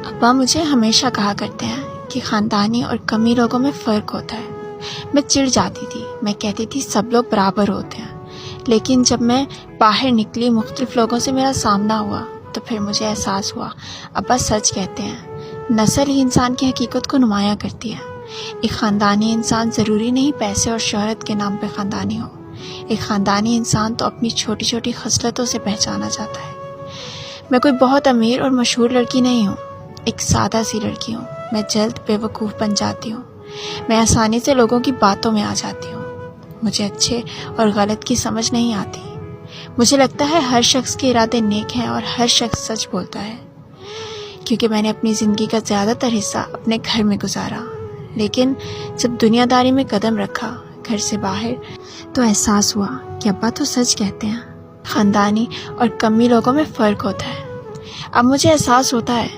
ابا مجھے ہمیشہ کہا کرتے ہیں کہ خاندانی اور کمی لوگوں میں فرق ہوتا ہے۔ میں چڑ جاتی تھی، میں کہتی تھی سب لوگ برابر ہوتے ہیں، لیکن جب میں باہر نکلی، مختلف لوگوں سے میرا سامنا ہوا، تو پھر مجھے احساس ہوا ابا سچ کہتے ہیں، نسل ہی انسان کی حقیقت کو نمایاں کرتی ہے۔ ایک خاندانی انسان ضروری نہیں پیسے اور شہرت کے نام پہ خاندانی ہو، ایک خاندانی انسان تو اپنی چھوٹی چھوٹی خصلتوں سے پہچانا جاتا ہے۔ میں کوئی بہت امیر اور مشہور لڑکی نہیں ہوں، ایک سادہ سی لڑکی ہوں۔ میں جلد بے وقوف بن جاتی ہوں، میں آسانی سے لوگوں کی باتوں میں آ جاتی ہوں، مجھے اچھے اور غلط کی سمجھ نہیں آتی۔ مجھے لگتا ہے ہر شخص کے ارادے نیک ہیں اور ہر شخص سچ بولتا ہے، کیونکہ میں نے اپنی زندگی کا زیادہ تر حصہ اپنے گھر میں گزارا، لیکن جب دنیا داری میں قدم رکھا گھر سے باہر، تو احساس ہوا کہ ابا تو سچ کہتے ہیں، خاندانی اور کمی لوگوں میں فرق ہوتا ہے۔ اب مجھے احساس ہوتا ہے